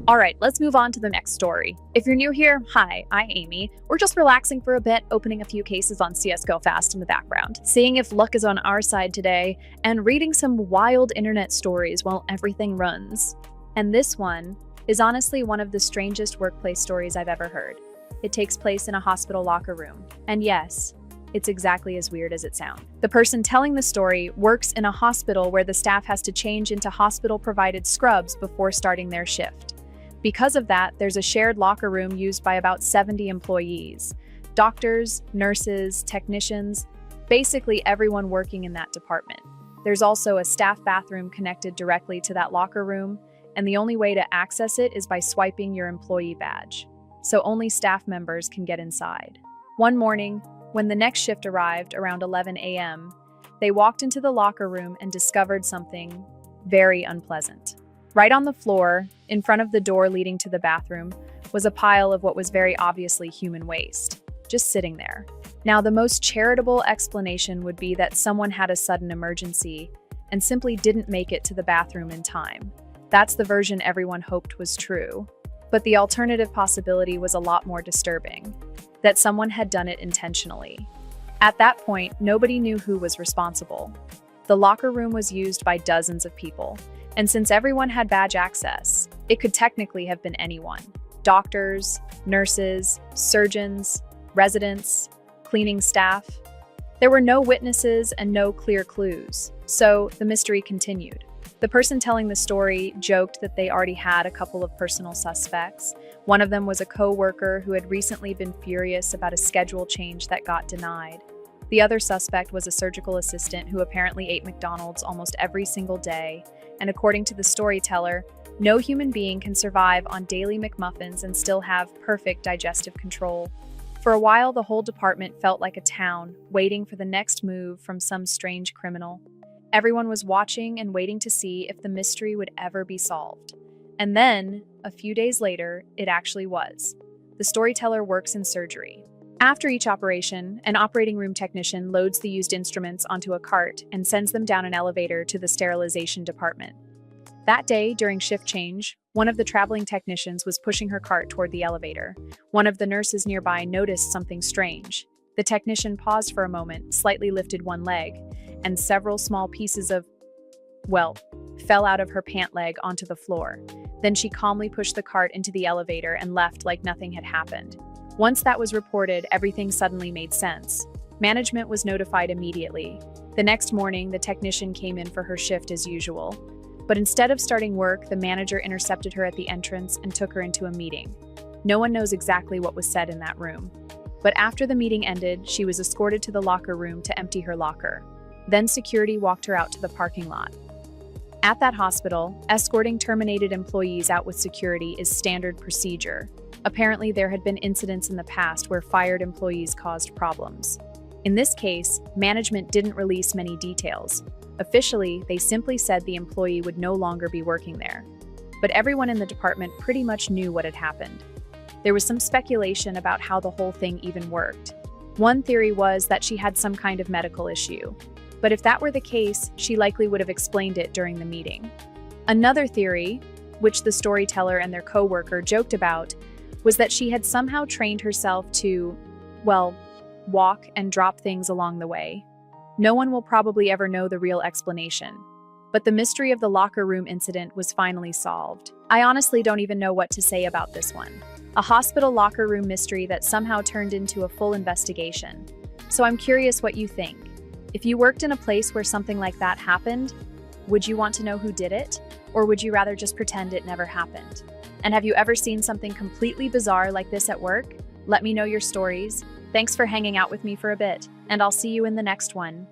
All right, let's move on to the next story. If you're new here, hi, I'm Amy. We're just relaxing for a bit, opening a few cases on CSGOFAST in the background, seeing if luck is on our side today, and reading some wild internet stories while everything runs. And this one is honestly one of the strangest workplace stories I've ever heard. It takes place in a hospital locker room. And yes, it's exactly as weird as it sounds. The person telling the story works in a hospital where the staff has to change into hospital-provided scrubs before starting their shift. Because of that, there's a shared locker room used by about 70 employees. Doctors, nurses, technicians, basically everyone working in that department. There's also a staff bathroom connected directly to that locker room, and the only way to access it is by swiping your employee badge. So only staff members can get inside. One morning, when the next shift arrived around 11 a.m., they walked into the locker room and discovered something very unpleasant. Right on the floor, in front of the door leading to the bathroom, was a pile of what was very obviously human waste, just sitting there. Now, the most charitable explanation would be that someone had a sudden emergency and simply didn't make it to the bathroom in time. That's the version everyone hoped was true. But the alternative possibility was a lot more disturbing, that someone had done it intentionally. At that point, nobody knew who was responsible. The locker room was used by dozens of people, and since everyone had badge access, it could technically have been anyone. Doctors, nurses, surgeons, residents, cleaning staff. There were no witnesses and no clear clues, so the mystery continued. The person telling the story joked that they already had a couple of personal suspects. One of them was a co-worker who had recently been furious about a schedule change that got denied. The other suspect was a surgical assistant who apparently ate McDonald's almost every single day, and according to the storyteller, no human being can survive on daily McMuffins and still have perfect digestive control. For a while, the whole department felt like a town, waiting for the next move from some strange criminal. Everyone was watching and waiting to see if the mystery would ever be solved. And then, a few days later, it actually was. The storyteller works in surgery. After each operation, an operating room technician loads the used instruments onto a cart and sends them down an elevator to the sterilization department. That day, during shift change, one of the traveling technicians was pushing her cart toward the elevator. One of the nurses nearby noticed something strange. The technician paused for a moment, slightly lifted one leg, and several small pieces of, fell out of her pant leg onto the floor. Then she calmly pushed the cart into the elevator and left like nothing had happened. Once that was reported, everything suddenly made sense. Management was notified immediately. The next morning, the technician came in for her shift as usual. But instead of starting work, the manager intercepted her at the entrance and took her into a meeting. No one knows exactly what was said in that room. But after the meeting ended, she was escorted to the locker room to empty her locker. Then security walked her out to the parking lot. At that hospital, escorting terminated employees out with security is standard procedure. Apparently, there had been incidents in the past where fired employees caused problems. In this case, management didn't release many details. Officially, they simply said the employee would no longer be working there. But everyone in the department pretty much knew what had happened. There was some speculation about how the whole thing even worked. One theory was that she had some kind of medical issue. But if that were the case, she likely would have explained it during the meeting. Another theory, which the storyteller and their co-worker joked about, was that she had somehow trained herself to, walk and drop things along the way. No one will probably ever know the real explanation. But the mystery of the locker room incident was finally solved. I honestly don't even know what to say about this one. A hospital locker room mystery that somehow turned into a full investigation. So I'm curious what you think. If you worked in a place where something like that happened, would you want to know who did it? Or would you rather just pretend it never happened? And have you ever seen something completely bizarre like this at work? Let me know your stories. Thanks for hanging out with me for a bit, and I'll see you in the next one.